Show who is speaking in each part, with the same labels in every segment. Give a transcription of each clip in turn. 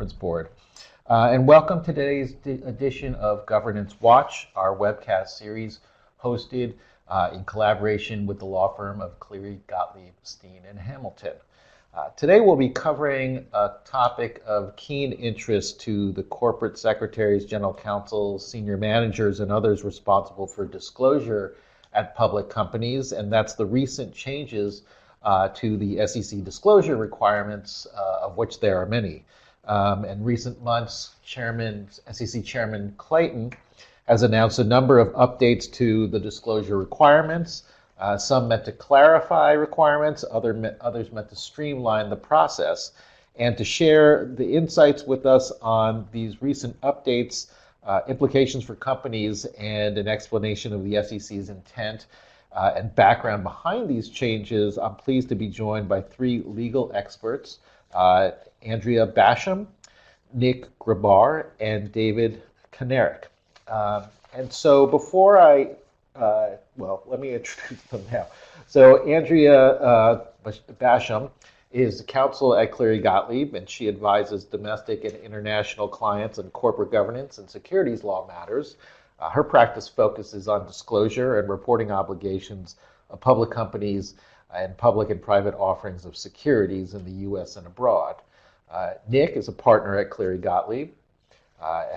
Speaker 1: Conference Board. And welcome to today's edition of Governance Watch, our webcast series hosted in collaboration with the law firm of Cleary, Gottlieb, Steen, and Hamilton. Today we'll be covering a topic of keen interest to the corporate secretaries, general counsels, senior managers, and others responsible for disclosure at public companies, and that's the recent changes to the SEC disclosure requirements, of which there are many. In recent months, SEC Chairman Clayton has announced a number of updates to the disclosure requirements. Some meant to clarify requirements, others meant to streamline the process. And to share the insights with us on these recent updates, implications for companies, and an explanation of the SEC's intent and background behind these changes, I'm pleased to be joined by three legal experts, Andrea Basham, Nick Grabar, and David Konerik. And so before let me introduce them now. So Andrea Basham is counsel at Cleary Gottlieb, and she advises domestic and international clients on corporate governance and securities law matters. Her practice focuses on disclosure and reporting obligations of public companies and public and private offerings of securities in the U.S. and abroad. Nick is a partner at Cleary Gottlieb,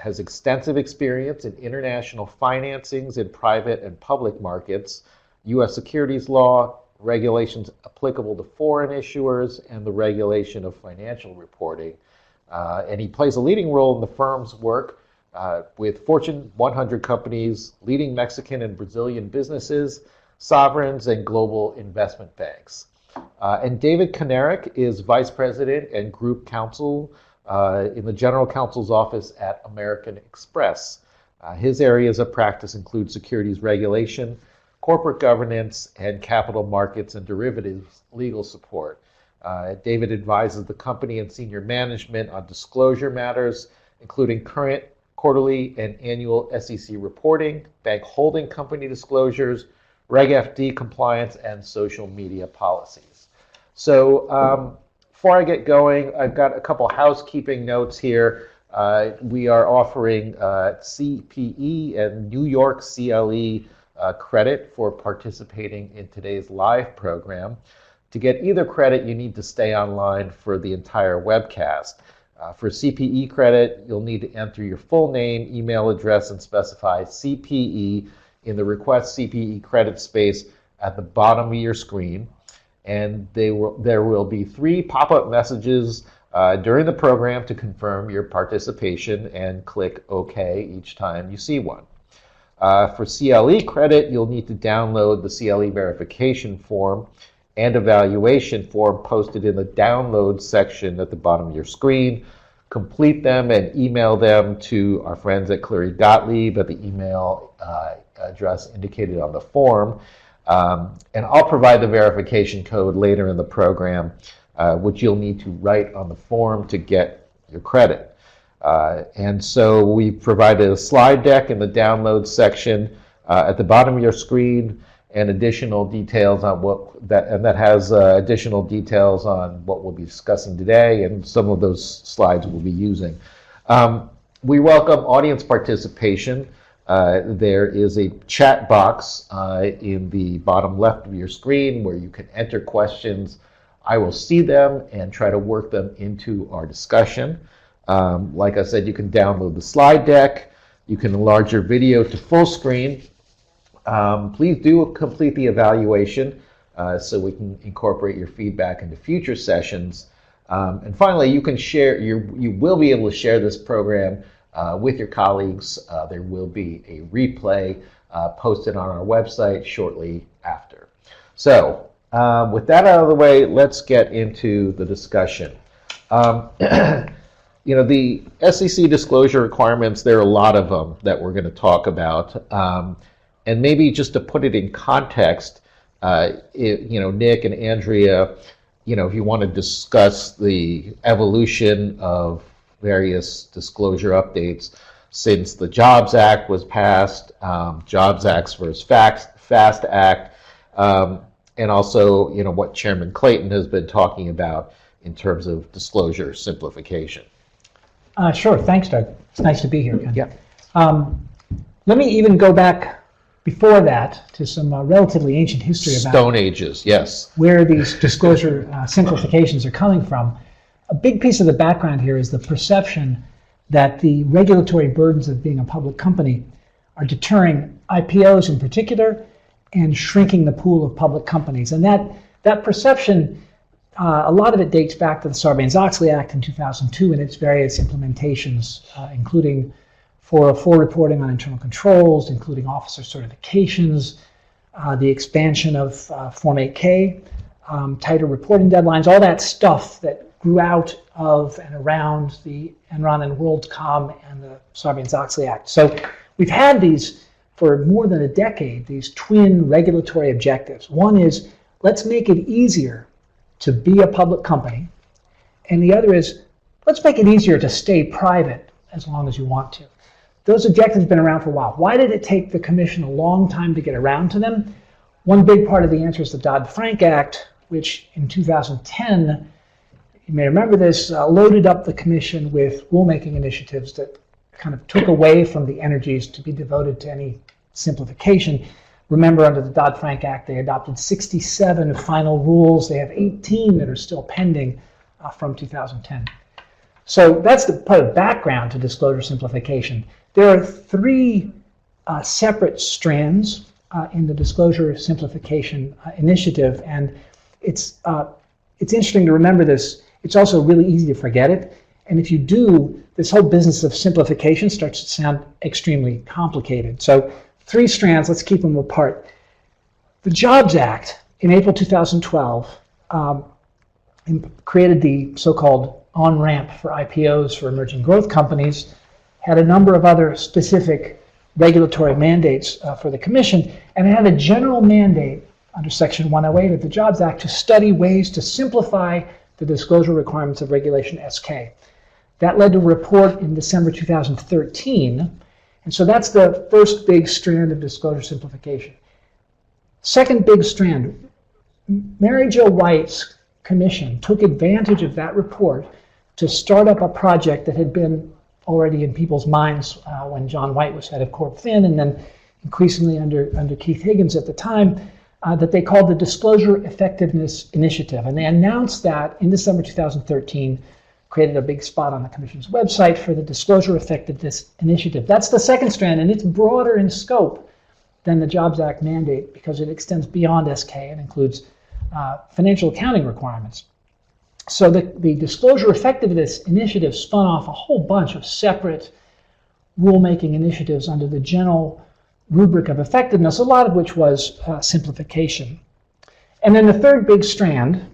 Speaker 1: has extensive experience in international financings in private and public markets, U.S. securities law, regulations applicable to foreign issuers, and the regulation of financial reporting. And he plays a leading role in the firm's work with Fortune 100 companies, leading Mexican and Brazilian businesses, sovereigns, and global investment banks. And David Konerik is vice president and group counsel in the general counsel's office at American Express. His areas of practice include securities regulation, corporate governance, and capital markets and derivatives legal support. David advises the company and senior management on disclosure matters, including current, quarterly, and annual SEC reporting, bank holding company disclosures, Reg FD compliance, and social media policies. So before I get going, I've got a couple housekeeping notes here. We are offering CPE and New York CLE credit for participating in today's live program. To get either credit, you need to stay online for the entire webcast. For CPE credit, you'll need to enter your full name, email address, and specify CPE in the Request CPE credit space at the bottom of your screen. And there will be 3 pop-up messages during the program to confirm your participation, and click OK each time you see one. For CLE credit, you'll need to download the CLE verification form and evaluation form posted in the download section at the bottom of your screen. Complete them and email them to our friends at Cleary Gottlieb at the email address indicated on the form. And I'll provide the verification code later in the program, which you'll need to write on the form to get your credit. And so we provided a slide deck in the download section at the bottom of your screen, and additional details on that has additional details on what we'll be discussing today, and some of those slides we'll be using. We welcome audience participation. There is a chat box in the bottom left of your screen where you can enter questions. I will see them and try to work them into our discussion. Like I said, you can download the slide deck. You can enlarge your video to full screen. Please do complete the evaluation so we can incorporate your feedback into future sessions. And finally, you can share. You will be able to share this program with your colleagues. There will be a replay posted on our website shortly after. So with that out of the way, let's get into the discussion. The SEC disclosure requirements, there are a lot of them that we're going to talk about. And maybe just to put it in context, Nick and Andrea, if you want to discuss the evolution of various disclosure updates since the Jobs Act was passed, Jobs Act versus FAST Act, and also, what Chairman Clayton has been talking about in terms of disclosure simplification.
Speaker 2: Sure. Thanks, Doug. It's nice to be here, Ken.
Speaker 1: Yeah.
Speaker 2: Let me even go back before that to some relatively ancient history about
Speaker 1: Stone Ages, yes.
Speaker 2: where these disclosure simplifications are coming from. A big piece of the background here is the perception that the regulatory burdens of being a public company are deterring IPOs in particular and shrinking the pool of public companies. And that perception, a lot of it dates back to the Sarbanes-Oxley Act in 2002 and its various implementations, including 404 reporting on internal controls, including officer certifications, the expansion of Form 8K, tighter reporting deadlines, all that stuff that grew out of and around the Enron and WorldCom and the Sarbanes-Oxley Act. So we've had these for more than a decade, these twin regulatory objectives. One is, let's make it easier to be a public company, and the other is, let's make it easier to stay private as long as you want to. Those objectives have been around for a while. Why did it take the Commission a long time to get around to them? One big part of the answer is the Dodd-Frank Act, which in 2010, you may remember this, loaded up the Commission with rulemaking initiatives that kind of took away from the energies to be devoted to any simplification. Remember, under the Dodd-Frank Act, they adopted 67 final rules. They have 18 that are still pending from 2010. So that's the part of background to disclosure simplification. There are three separate strands in the disclosure simplification initiative, and it's interesting to remember this. It's also really easy to forget it, and if you do, this whole business of simplification starts to sound extremely complicated. So three strands, let's keep them apart. The Jobs Act in April 2012 created the so-called on-ramp for IPOs for emerging growth companies, had a number of other specific regulatory mandates for the Commission, and it had a general mandate under Section 108 of the Jobs Act to study ways to simplify the disclosure requirements of Regulation SK. That led to a report in December 2013, and so that's the first big strand of disclosure simplification. Second big strand, Mary Jo White's commission took advantage of that report to start up a project that had been already in people's minds when John White was head of Corp Fin, and then increasingly under Keith Higgins at the time, that they called the Disclosure Effectiveness Initiative. And they announced that in December 2013, created a big spot on the Commission's website for the Disclosure Effectiveness Initiative. That's the second strand, and it's broader in scope than the Jobs Act mandate because it extends beyond SK and includes financial accounting requirements. So the Disclosure Effectiveness Initiative spun off a whole bunch of separate rulemaking initiatives under the general rubric of effectiveness, a lot of which was simplification. And then the third big strand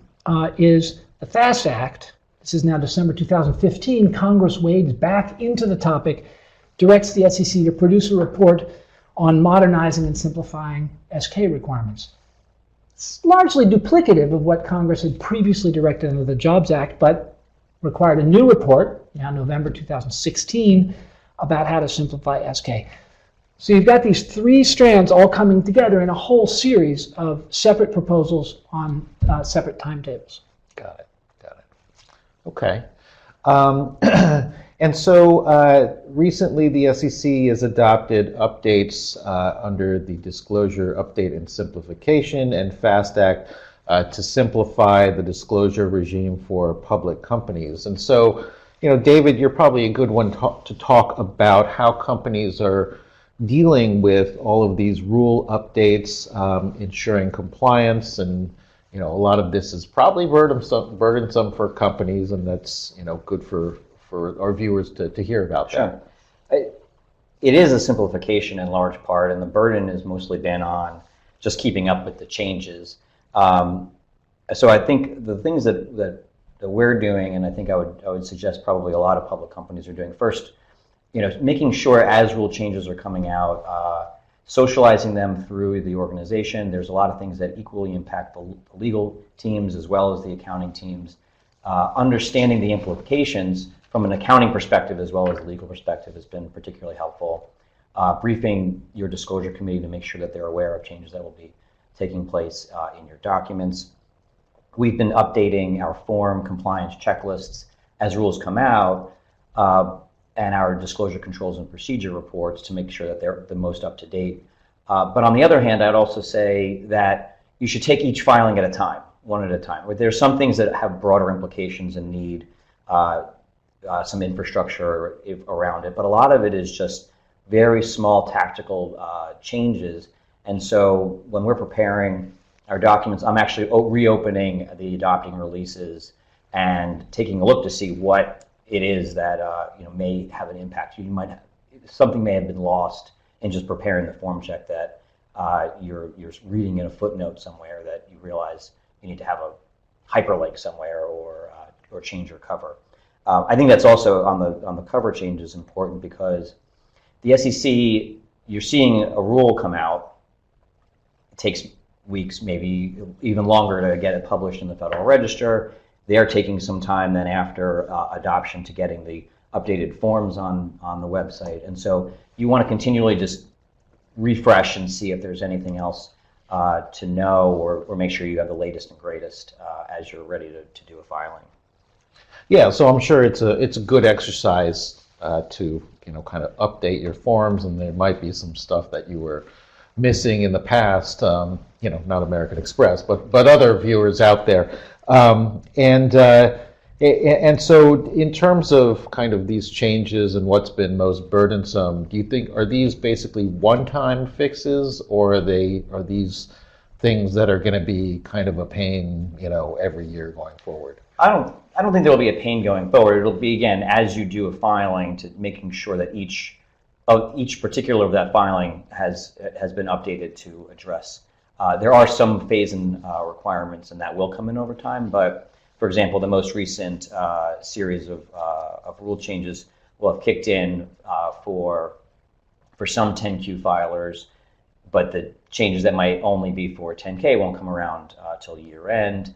Speaker 2: is the FAST Act. This is now December 2015. Congress wades back into the topic, directs the SEC to produce a report on modernizing and simplifying SK requirements. It's largely duplicative of what Congress had previously directed under the Jobs Act, but required a new report, now November 2016, about how to simplify SK. So you've got these three strands all coming together in a whole series of separate proposals on separate timetables.
Speaker 1: Got it. Okay. And so recently the SEC has adopted updates under the Disclosure Update and Simplification and FAST Act to simplify the disclosure regime for public companies. And so, David, you're probably a good one to talk about how companies are dealing with all of these rule updates, ensuring compliance, and a lot of this is probably burdensome for companies, and that's good for our viewers to hear about that.
Speaker 3: Sure. It is a simplification in large part, and the burden has mostly been on just keeping up with the changes. So I think the things that we're doing, and I think I would suggest probably a lot of public companies are doing, first, making sure as rule changes are coming out, socializing them through the organization. There's a lot of things that equally impact the legal teams as well as the accounting teams. Understanding the implications from an accounting perspective as well as a legal perspective has been particularly helpful. Briefing your disclosure committee to make sure that they're aware of changes that will be taking place in your documents. We've been updating our form compliance checklists as rules come out. and our disclosure controls and procedure reports to make sure that they're the most up to date. But on the other hand, I'd also say that you should take each filing at a time, one at a time. There's some things that have broader implications and need some infrastructure around it, but a lot of it is just very small tactical changes. And so when we're preparing our documents, I'm actually reopening the adopting releases and taking a look to see what it is that may have an impact. Something may have been lost in just preparing the form check that you're reading in a footnote somewhere that you realize you need to have a hyperlink somewhere or change your cover. I think that's also on the cover change is important because the SEC, you're seeing a rule come out. It takes weeks, maybe even longer to get it published in the Federal Register. They're taking some time then after adoption to getting the updated forms on the website. And so you want to continually just refresh and see if there's anything else to know or make sure you have the latest and greatest as you're ready to do a filing.
Speaker 1: Yeah, so I'm sure it's a good exercise to kind of update your forms, and there might be some stuff that you were missing in the past, not American Express, but other viewers out there. And so in terms of kind of these changes and what's been most burdensome, do you think, are these basically one-time fixes, or are these things that are going to be kind of a pain, every year going forward?
Speaker 3: I don't think there'll be a pain going forward. It'll be, again, as you do a filing, to making sure that each particular of that filing has been updated to address. There are some phase-in requirements, and that will come in over time. But for example, the most recent series of rule changes will have kicked in for some 10Q filers, but the changes that might only be for 10K won't come around till year end.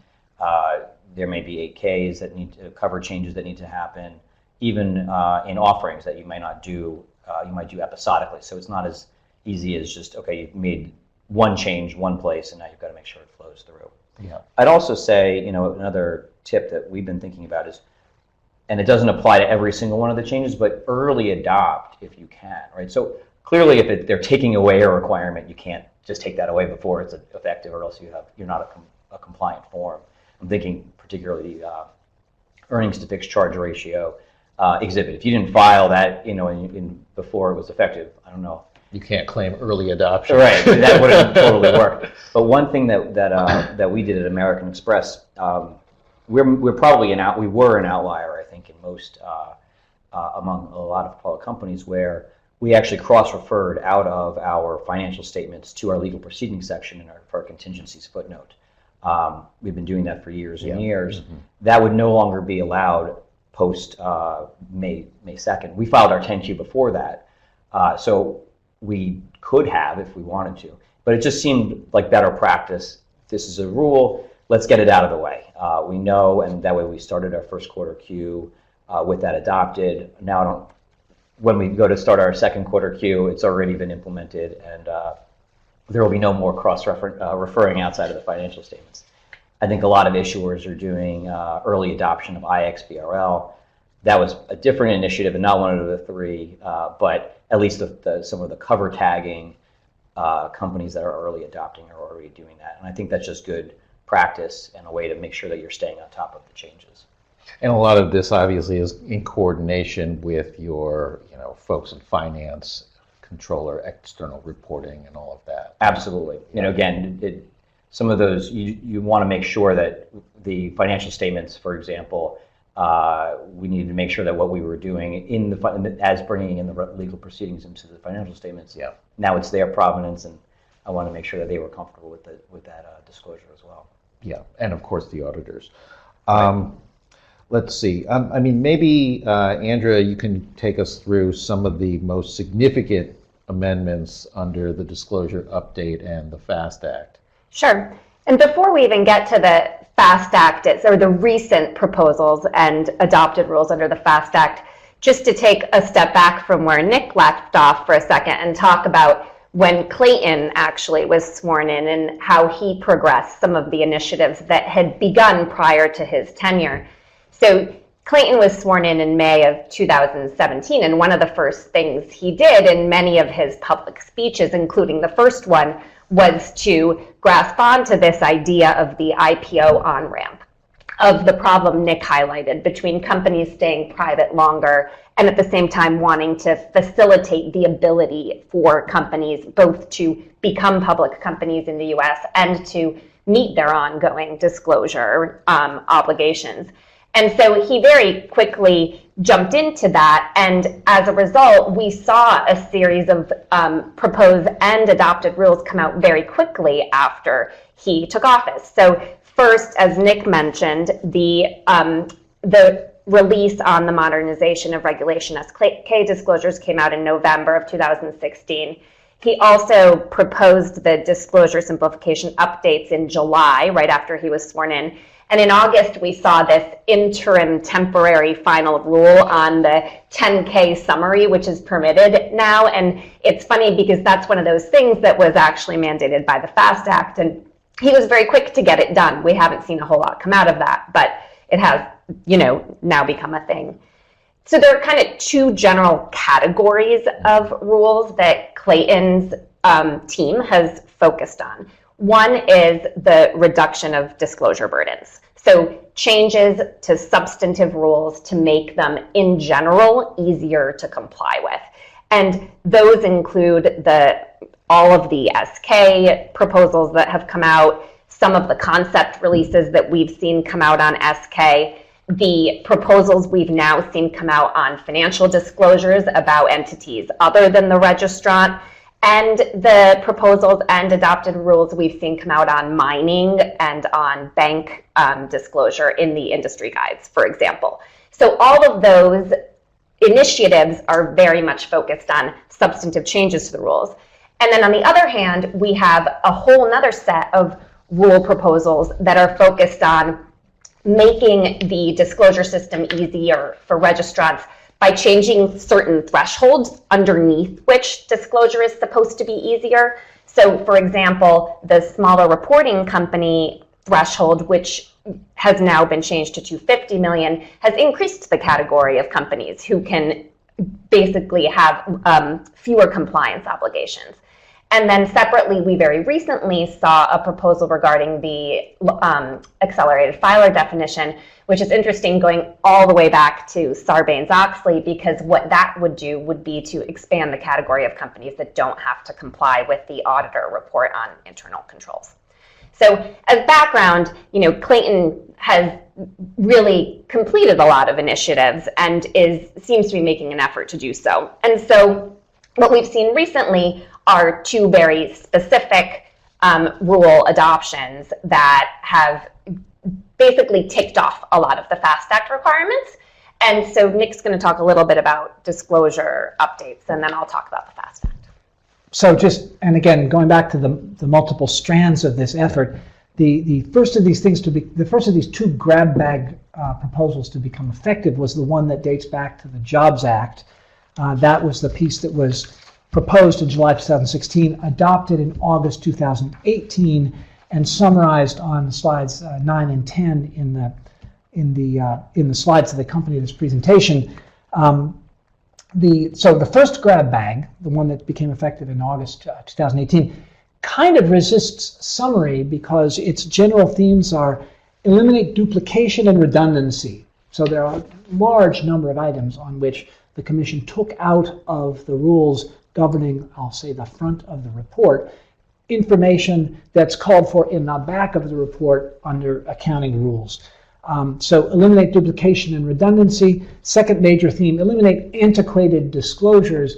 Speaker 3: There may be 8Ks that need to cover changes that need to happen, even in offerings that you might not do. You might do episodically, so it's not as easy as just, okay, you've made one change one place and now you've got to make sure it flows through.
Speaker 1: Yeah.
Speaker 3: I'd also say, another tip that we've been thinking about is, and it doesn't apply to every single one of the changes, but early adopt if you can, right? So clearly if they're taking away a requirement, you can't just take that away before it's effective, or else you're not a compliant form. I'm thinking particularly earnings to fixed charge ratio exhibit. If you didn't file that, in before it was effective, I don't know.
Speaker 1: You can't claim early adoption.
Speaker 3: Right, that wouldn't totally work. But one thing that we did at American Express, we were an outlier, I think, in most among a lot of public companies, where we actually cross-referred out of our financial statements to our legal proceedings section for our contingencies footnote. We've been doing that for years and years. Mm-hmm. That would no longer be allowed post May 2nd. We filed our 10Q before that, so we could have if we wanted to, but it just seemed like better practice. This is a rule, let's get it out of the way. We know, and that way we started our first quarter Q with that adopted. Now when we go to start our second quarter Q, it's already been implemented, and there will be no more referring outside of the financial statements. I think a lot of issuers are doing early adoption of IXBRL. That was a different initiative and not one of the three, but at least some of the cover tagging companies that are early adopting are already doing that. And I think that's just good practice and a way to make sure that you're staying on top of the changes.
Speaker 1: And a lot of this obviously is in coordination with your folks in finance, controller, external reporting, and all of that.
Speaker 3: Absolutely. Again, some of those, you want to make sure that the financial statements, for example, we needed to make sure that what we were doing as bringing in the legal proceedings into the financial statements, now it's their provenance, and I want to make sure that they were comfortable with that disclosure as well.
Speaker 1: Yeah, and of course the auditors. Right. Let's see. Maybe Andrea, you can take us through some of the most significant amendments under the disclosure update and the FAST Act.
Speaker 4: Sure. And before we even get to the FAST Act, or the recent proposals and adopted rules under the FAST Act, just to take a step back from where Nick left off for a second and talk about when Clayton actually was sworn in and how he progressed some of the initiatives that had begun prior to his tenure. So Clayton was sworn in May of 2017, and one of the first things he did in many of his public speeches, including the first one, was to grasp onto this idea of the IPO on-ramp, of the problem Nick highlighted between companies staying private longer and at the same time wanting to facilitate the ability for companies both to become public companies in the US and to meet their ongoing disclosure obligations. And so he very quickly jumped into that, and as a result, we saw a series of proposed and adopted rules come out very quickly after he took office. So first, as Nick mentioned, the release on the modernization of regulation SK disclosures came out in November of 2016. He also proposed the disclosure simplification updates in July, right after he was sworn in. And in August, we saw this interim temporary final rule on the 10K summary, which is permitted now. And it's funny because that's one of those things that was actually mandated by the FAST Act. And he was very quick to get it done. We haven't seen a whole lot come out of that, but it has, now become a thing. So there are kind of two general categories of rules that Clayton's team has focused on. One is the reduction of disclosure burdens. So changes to substantive rules to make them, in general, easier to comply with. And those include all of the SK proposals that have come out, some of the concept releases that we've seen come out on SK, the proposals we've now seen come out on financial disclosures about entities other than the Registrar, and the proposals and adopted rules we've seen come out on mining and on bank disclosure in the industry guides, for example. So all of those initiatives are very much focused on substantive changes to the rules. And then on the other hand, we have a whole other set of rule proposals that are focused on making the disclosure system easier for registrants by changing certain thresholds underneath which disclosure is supposed to be easier. So for example, the smaller reporting company threshold, which has now been changed to 250 million, has increased the category of companies who can basically have fewer compliance obligations. And then separately, we very recently saw a proposal regarding the accelerated filer definition, which is interesting, going all the way back to Sarbanes-Oxley, because what that would do would be to expand the category of companies that don't have to comply with the auditor report on internal controls. So as background, Clayton has really completed a lot of initiatives and seems to be making an effort to do so. And so what we've seen recently are two very specific rule adoptions that have basically ticked off a lot of the FAST Act requirements. And so Nick's going to talk a little bit about disclosure updates, and then I'll talk about the FAST Act.
Speaker 2: So and again, going back to the multiple strands of this effort, the first of these two grab bag proposals to become effective was the one that dates back to the Jobs Act. That was the piece that was proposed in July 2016, adopted in August 2018, and summarized on slides 9 and 10 in the slides that accompany this presentation. So the first grab bag, the one that became effective in August 2018, kind of resists summary because its general themes are eliminate duplication and redundancy. So there are a large number of items on which the Commission took out of the rules governing, I'll say, the front of the report, information that's called for in the back of the report under accounting rules. So eliminate duplication and redundancy. Second major theme, eliminate antiquated disclosures,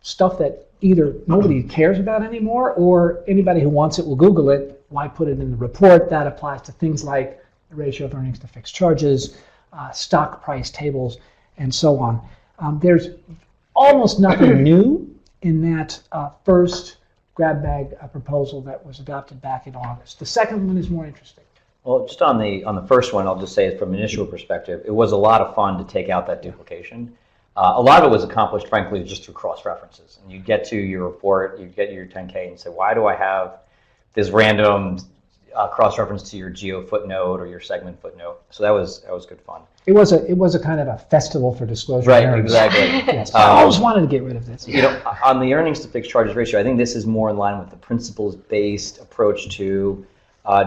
Speaker 2: stuff that either nobody cares about anymore or anybody who wants it will Google it. Why put it in the report? That applies to things like the ratio of earnings to fixed charges, stock price tables, and so on. There's almost nothing new in that first grab bag proposal that was adopted back in August. The second one is more interesting.
Speaker 3: Well, just on the first one, I'll just say from an initial perspective, it was a lot of fun to take out that duplication. A lot of it was accomplished, frankly, just through cross-references. And you get to your report, you get your 10K and say, why do I have this random cross-reference to your geo footnote or your segment footnote. So that was good fun.
Speaker 2: It was a kind of a festival for disclosure.
Speaker 3: Right,
Speaker 2: nerds.
Speaker 3: exactly.
Speaker 2: Yes, I always wanted to get rid of this.
Speaker 3: You know, on the earnings to fixed charges ratio, I think this is more in line with the principles-based approach to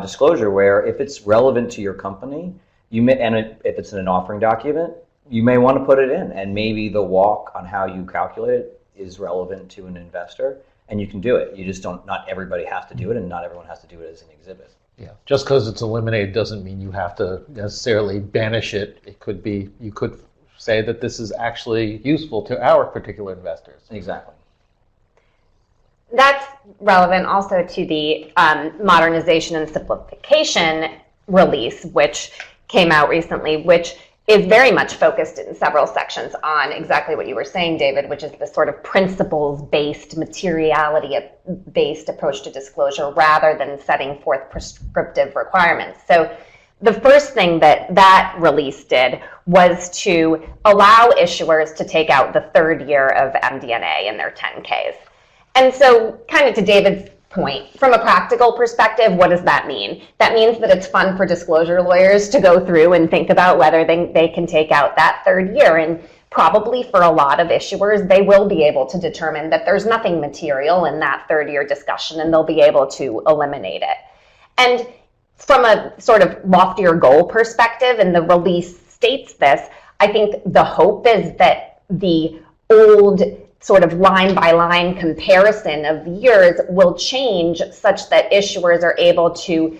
Speaker 3: disclosure, where if it's relevant to your company, if it's in an offering document, you may want to put it in, and maybe the walk on how you calculate it is relevant to an investor, and you can do it. You just don't. Not everybody has to do it, and not everyone has to do it as an exhibit.
Speaker 1: Yeah, just because it's eliminated doesn't mean you have to necessarily banish it. It could be, you could say that this is actually useful to our particular investors.
Speaker 3: Exactly.
Speaker 4: That's relevant also to the Modernization and Simplification release, which came out recently, which is very much focused in several sections on exactly what you were saying, David, which is the sort of principles-based, materiality-based approach to disclosure rather than setting forth prescriptive requirements. So the first thing that release did was to allow issuers to take out the third year of MD&A in their 10Ks. And so kind of to David's point, from a practical perspective, what does that mean? That means that it's fun for disclosure lawyers to go through and think about whether they can take out that third year. And probably for a lot of issuers, they will be able to determine that there's nothing material in that third year discussion, and they'll be able to eliminate it. And from a sort of loftier goal perspective, and the release states this, I think the hope is that the old sort of line-by-line comparison of years will change such that issuers are able to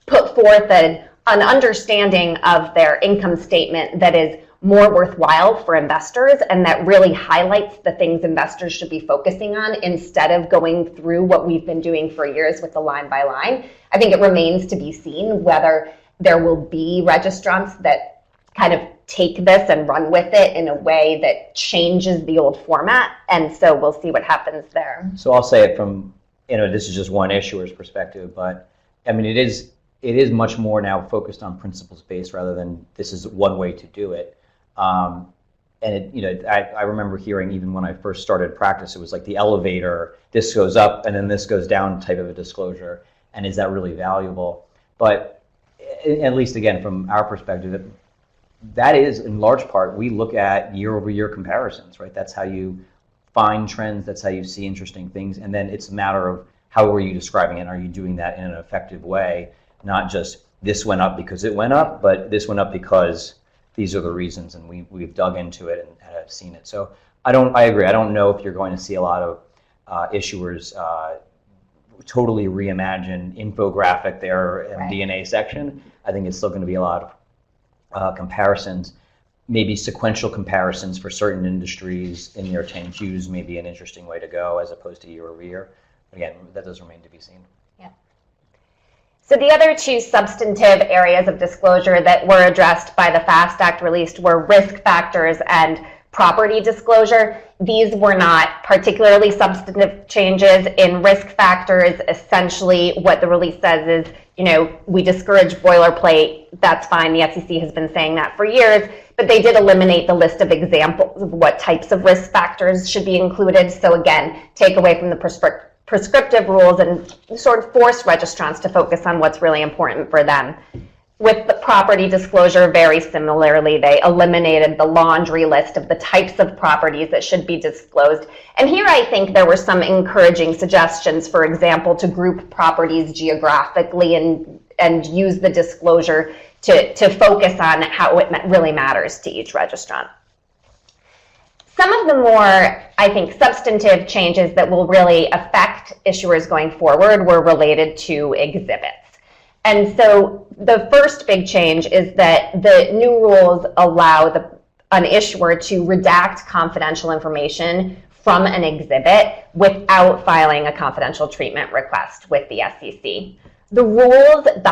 Speaker 4: put forth an understanding of their income statement that is more worthwhile for investors and that really highlights the things investors should be focusing on instead of going through what we've been doing for years with the line-by-line. I think it remains to be seen whether there will be registrants that kind of take this and run with it in a way that changes the old format, and so we'll see what happens there.
Speaker 3: So I'll say it from, this is just one issuer's perspective, but I mean, it is much more now focused on principles based rather than this is one way to do it. And I remember hearing even when I first started practice, it was like the elevator, this goes up and then this goes down type of a disclosure, and is that really valuable? But at least again, from our perspective, that is, in large part, we look at year-over-year comparisons, right? That's how you find trends, that's how you see interesting things, and then it's a matter of how are you describing it? Are you doing that in an effective way? Not just, this went up because it went up, but this went up because these are the reasons, and we've dug into it and have seen it. So I agree. I don't know if you're going to see a lot of issuers totally reimagine infographic their MD&A section. I think it's still going to be a lot of comparisons, maybe sequential comparisons for certain industries in their 10Qs may be an interesting way to go as opposed to year over year. Again, that does remain to be seen.
Speaker 4: Yeah. So the other two substantive areas of disclosure that were addressed by the FAST Act released were risk factors and property disclosure. These were not particularly substantive changes. In risk factors, essentially what the release says is, we discourage boilerplate. That's fine. The SEC has been saying that for years, but they did eliminate the list of examples of what types of risk factors should be included. So again, take away from the prescriptive rules and sort of force registrants to focus on what's really important for them. With the property disclosure, very similarly, they eliminated the laundry list of the types of properties that should be disclosed. And here I think there were some encouraging suggestions, for example, to group properties geographically and use the disclosure to focus on how it really matters to each registrant. Some of the more, I think, substantive changes that will really affect issuers going forward were related to exhibits. And so the first big change is that the new rules allow an issuer to redact confidential information from an exhibit without filing a confidential treatment request with the SEC. The rules that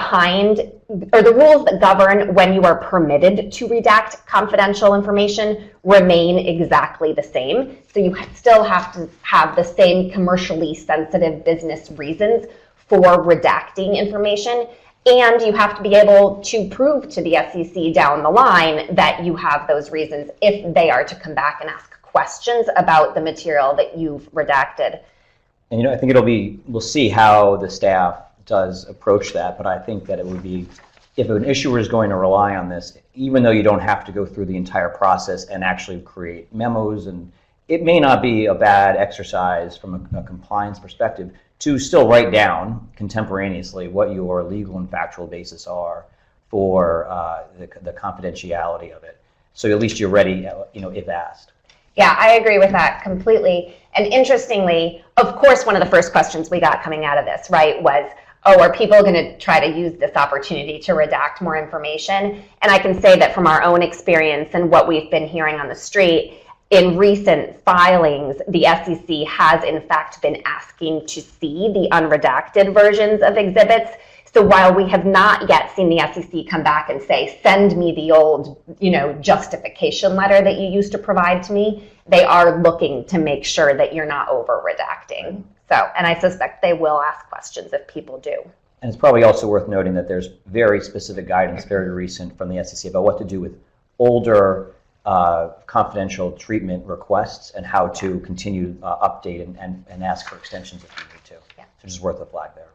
Speaker 4: govern when you are permitted to redact confidential information remain exactly the same. So you still have to have the same commercially sensitive business reasons for redacting information, and you have to be able to prove to the SEC down the line that you have those reasons if they are to come back and ask questions about the material that you've redacted.
Speaker 3: And I think we'll see how the staff does approach that, but I think that it would be, if an issuer is going to rely on this, even though you don't have to go through the entire process and actually create memos, and it may not be a bad exercise from a compliance perspective to still write down contemporaneously what your legal and factual basis are for the confidentiality of it. So at least you're ready, if asked.
Speaker 4: Yeah, I agree with that completely. And interestingly, of course, one of the first questions we got coming out of this, right, was, oh, are people going to try to use this opportunity to redact more information? And I can say that from our own experience and what we've been hearing on the street, in recent filings, the SEC has in fact been asking to see the unredacted versions of exhibits. So while we have not yet seen the SEC come back and say, send me the old, justification letter that you used to provide to me, they are looking to make sure that you're not over redacting. So, and I suspect they will ask questions if people do.
Speaker 3: And it's probably also worth noting that there's very specific guidance, very recent, from the SEC about what to do with older confidential treatment requests and how to continue update and ask for extensions if you need to.
Speaker 4: Yeah.
Speaker 3: So just worth a flag there.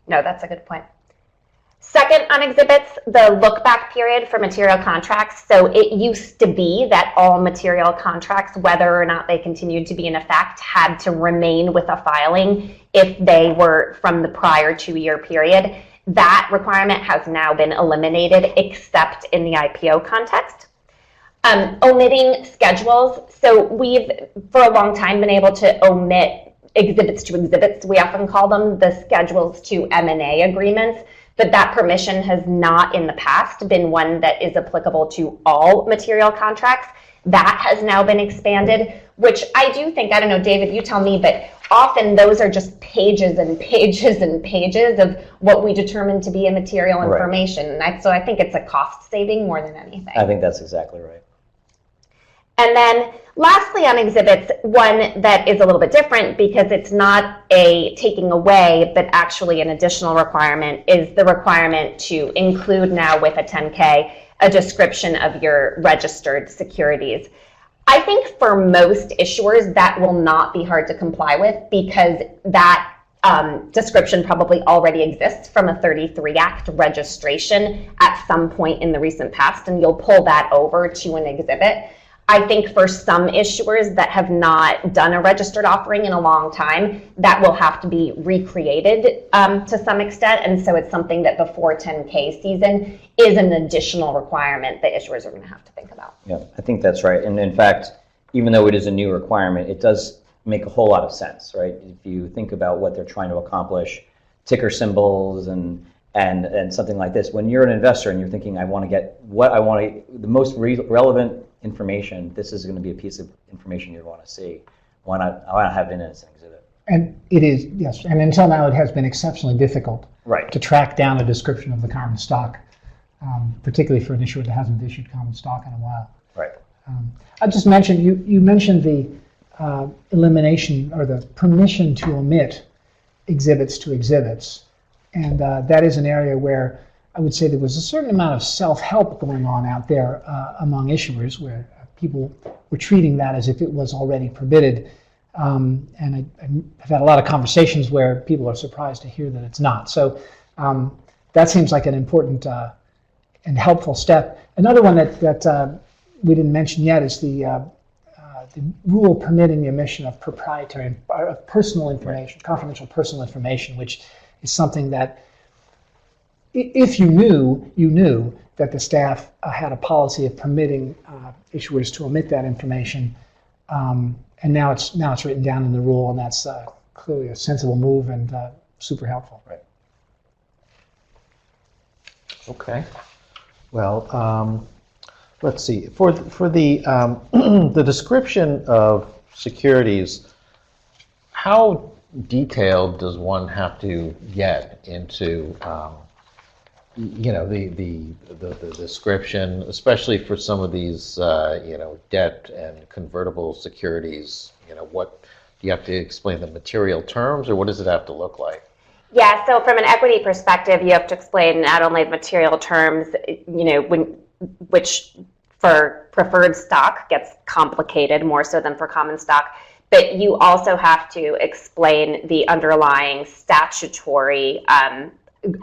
Speaker 4: No, that's a good point. Second on exhibits, the look back period for material contracts. So it used to be that all material contracts, whether or not they continued to be in effect, had to remain with a filing if they were from the prior 2-year period. That requirement has now been eliminated except in the IPO context. Omitting schedules. So we've, for a long time, been able to omit exhibits to exhibits. We often call them the schedules to M&A agreements, but that permission has not in the past been one that is applicable to all material contracts. That has now been expanded, which I do think, I don't know, David, you tell me, but often those are just pages and pages and pages of what we determine to be immaterial information. Right. So I think it's a cost saving more than anything.
Speaker 3: I think that's exactly right.
Speaker 4: And then lastly on exhibits, one that is a little bit different because it's not a taking away, but actually an additional requirement, is the requirement to include now with a 10K a description of your registered securities. I think for most issuers that will not be hard to comply with because that description probably already exists from a 33 Act registration at some point in the recent past, and you'll pull that over to an exhibit. I think for some issuers that have not done a registered offering in a long time, that will have to be recreated to some extent. And so it's something that before 10K season is an additional requirement that issuers are going to have to think about.
Speaker 3: Yeah, I think that's right. And in fact, even though it is a new requirement, it does make a whole lot of sense, right? If you think about what they're trying to accomplish, ticker symbols and something like this, when you're an investor and you're thinking, I want to get the most relevant information, this is going to be a piece of information you'd want to see. Why not have it in as an exhibit?
Speaker 2: And it is, yes. And until now, it has been exceptionally difficult to track down a description of the common stock, particularly for an issuer that hasn't issued common stock in a while.
Speaker 3: Right.
Speaker 2: I just mentioned, you mentioned the elimination or the permission to omit exhibits to exhibits. And that is an area where I would say there was a certain amount of self-help going on out there among issuers where people were treating that as if it was already permitted. And I've had a lot of conversations where people are surprised to hear that it's not. So that seems like an important and helpful step. Another one that we didn't mention yet is the rule permitting the omission of proprietary, personal information, confidential personal information, which is something that if you knew that the staff had a policy of permitting issuers to omit that information, and now it's written down in the rule, and that's clearly a sensible move and super helpful.
Speaker 3: Right.
Speaker 1: Okay. Well, let's see. For the the description of securities, how detailed does one have to get into the description, especially for some of these debt and convertible securities? What do you have to explain, the material terms, or what does it have to look like?
Speaker 4: Yeah, so from an equity perspective, you have to explain not only the material terms, which for preferred stock gets complicated more so than for common stock, but you also have to explain the underlying statutory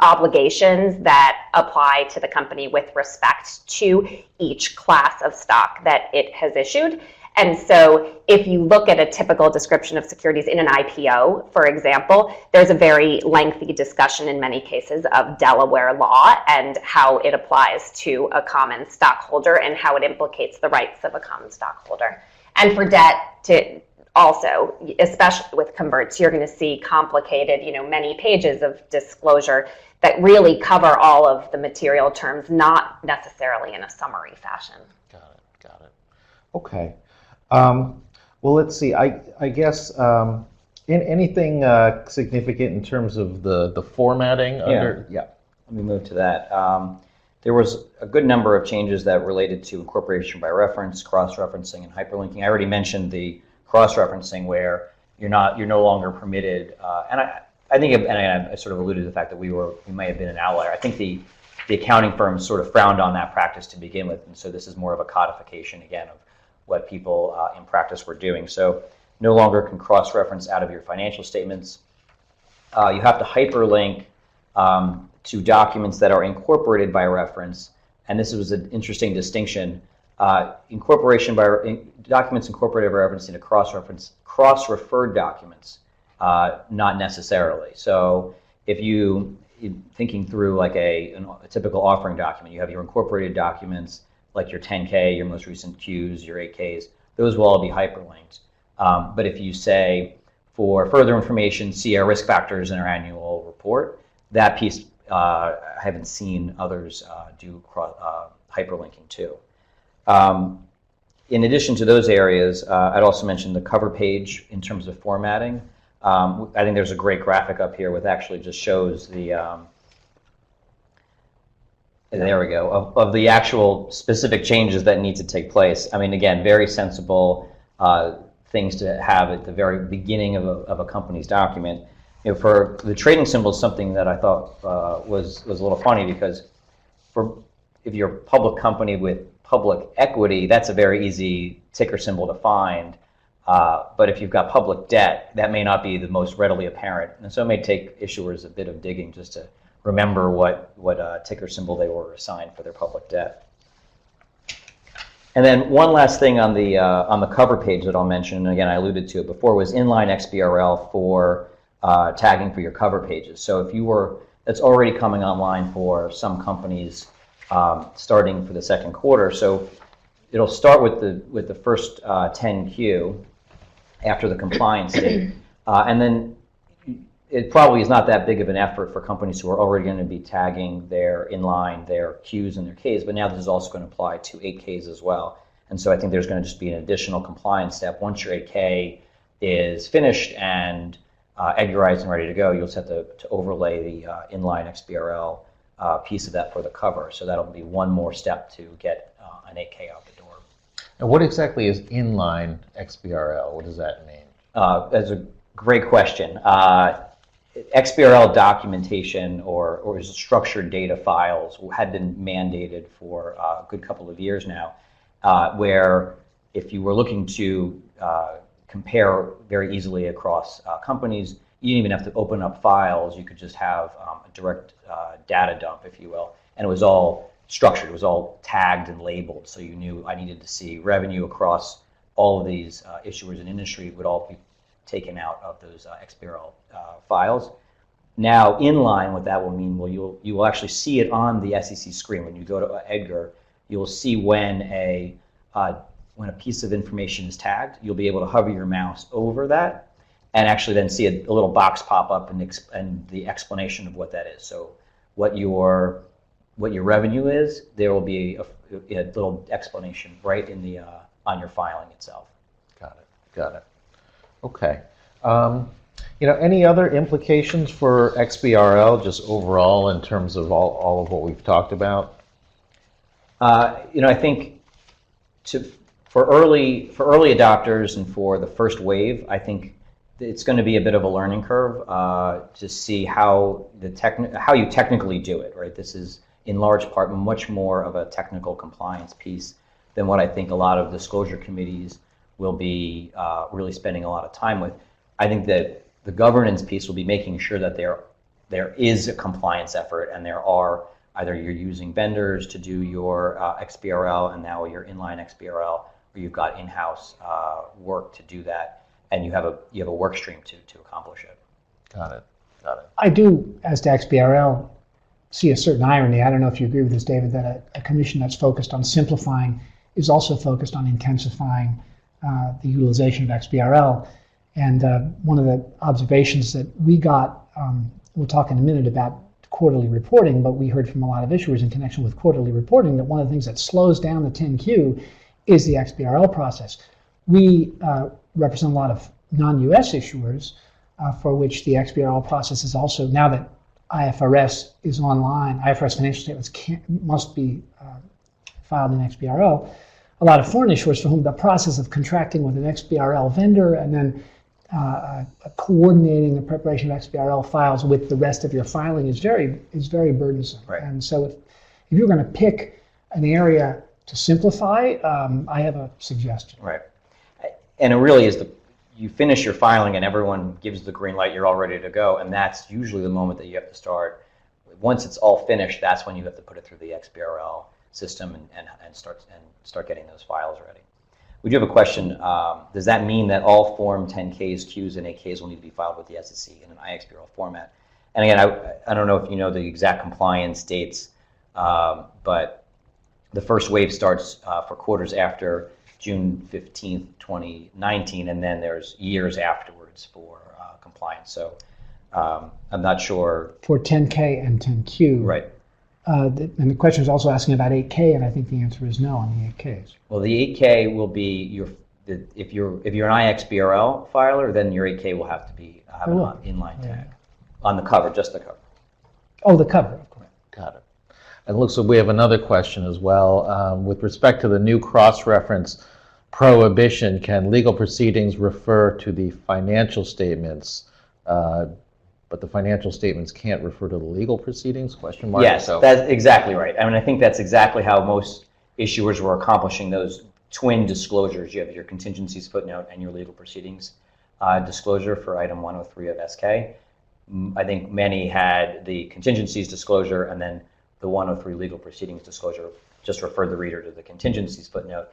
Speaker 4: obligations that apply to the company with respect to each class of stock that it has issued. And so if you look at a typical description of securities in an IPO, for example, there's a very lengthy discussion in many cases of Delaware law and how it applies to a common stockholder and how it implicates the rights of a common stockholder. And for debt, to also, especially with converts, you're going to see complicated, many pages of disclosure that really cover all of the material terms, not necessarily in a summary fashion.
Speaker 1: Got it. Okay. Well, let's see. I guess anything significant in terms of the formatting?
Speaker 3: Yeah. Let me move to that. There was a good number of changes that related to incorporation by reference, cross-referencing, and hyperlinking. I already mentioned the cross-referencing where you're no longer permitted, and I think, and I sort of alluded to the fact that we may have been an outlier. I think the accounting firms sort of frowned on that practice to begin with, and so this is more of a codification again of what people in practice were doing. So no longer can cross-reference out of your financial statements. You have to hyperlink to documents that are incorporated by reference, and this was an interesting distinction. Documents incorporated by reference into cross-referred documents, not necessarily. So if thinking through like a typical offering document, you have your incorporated documents like your 10K, your most recent Qs, your 8Ks, those will all be hyperlinked. But if you say, for further information, see our risk factors in our annual report, that piece I haven't seen others do hyperlinking to. In addition to those areas, I'd also mention the cover page in terms of formatting. I think there's a great graphic up here with actually just shows the, there we go, of the actual specific changes that need to take place. I mean, again, very sensible things to have at the very beginning of a company's document. For the trading symbol, something that I thought was a little funny, because if you're a public company with public equity, that's a very easy ticker symbol to find. But if you've got public debt, that may not be the most readily apparent. And so it may take issuers a bit of digging just to remember what ticker symbol they were assigned for their public debt. And then one last thing on the cover page that I'll mention, and again, I alluded to it before, was Inline XBRL for tagging for your cover pages. So that's already coming online for some companies starting for the second quarter. So it'll start with the first 10Q after the compliance date, and then it probably is not that big of an effort for companies who are already going to be tagging their inline, their Qs and their Ks, but now this is also going to apply to 8Ks as well. And so I think there's going to just be an additional compliance step. Once your 8K is finished and EDGARized and ready to go, you'll just have to overlay the inline XBRL piece of that for the cover. So that'll be one more step to get an 8K out the door.
Speaker 1: And what exactly is inline XBRL? What does that mean?
Speaker 3: That's a great question. XBRL documentation or structured data files had been mandated for a good couple of years now, where if you were looking to compare very easily across companies, you didn't even have to open up files. You could just have a direct data dump, if you will, and it was all structured. It was all tagged and labeled, so you knew I needed to see revenue across all of these issuers in industry would all be taken out of those XBRL files. Now, inline, what that will mean, you will actually see it on the SEC screen. When you go to EDGAR, you will see when a piece of information is tagged. You'll be able to hover your mouse over that and actually then see a little box pop up and the explanation of what that is. So what your revenue is, there will be a little explanation right in the on your filing itself.
Speaker 1: Got it. Okay. Any other implications for XBRL just overall in terms of all of what we've talked about?
Speaker 3: I think for early adopters and for the first wave, I think it's going to be a bit of a learning curve to see how you technically do it. Right. This is in large part much more of a technical compliance piece than what I think a lot of disclosure committees will be really spending a lot of time with. I think that the governance piece will be making sure that there is a compliance effort, and there are either you're using vendors to do your XBRL and now your inline XBRL, or you've got in-house work to do that, and you have a work stream to accomplish it.
Speaker 1: Got it.
Speaker 2: I do, as to XBRL, see a certain irony. I don't know if you agree with this, David, that a commission that's focused on simplifying is also focused on intensifying the utilization of XBRL. And one of the observations that we got, we'll talk in a minute about quarterly reporting, but we heard from a lot of issuers in connection with quarterly reporting that one of the things that slows down the 10Q is the XBRL process. We represent a lot of non-US issuers for which the XBRL process is also, now that IFRS is online, IFRS financial statements must be filed in XBRL. A lot of foreign issuers for whom the process of contracting with an XBRL vendor and then coordinating the preparation of XBRL files with the rest of your filing is very burdensome.
Speaker 3: Right.
Speaker 2: And so if you're going to pick an area to simplify, I have a suggestion.
Speaker 3: Right. And it really is you finish your filing and everyone gives the green light, you're all ready to go, and that's usually the moment that you have to start. Once it's all finished, that's when you have to put it through the XBRL system and start getting those files ready. We do have a question. Does that mean that all Form 10Ks, Qs, and 8Ks will need to be filed with the SEC in an iXBRL format? And again, I don't know if you know the exact compliance dates, but the first wave starts for quarters after June 15th, 2019, and then there's years afterwards for compliance. So I'm not sure.
Speaker 2: For 10K and 10Q.
Speaker 3: Right.
Speaker 2: And the question is also asking about 8K, and I think the answer is no on the 8Ks.
Speaker 3: Well, the 8K will be if you're an iXBRL filer, then your 8K will have to have an inline tag on the cover, just the cover.
Speaker 2: Oh, the cover, of course.
Speaker 1: Got it. And it looks like we have another question as well. With respect to the new cross-reference prohibition, can legal proceedings refer to the financial statements, but the financial statements can't refer to the legal proceedings? Question mark.
Speaker 3: Yes, that's exactly right. I mean, I think that's exactly how most issuers were accomplishing those twin disclosures. You have your contingencies footnote and your legal proceedings disclosure for item 103 of SK. I think many had the contingencies disclosure and then the 103 legal proceedings disclosure just referred the reader to the contingencies footnote.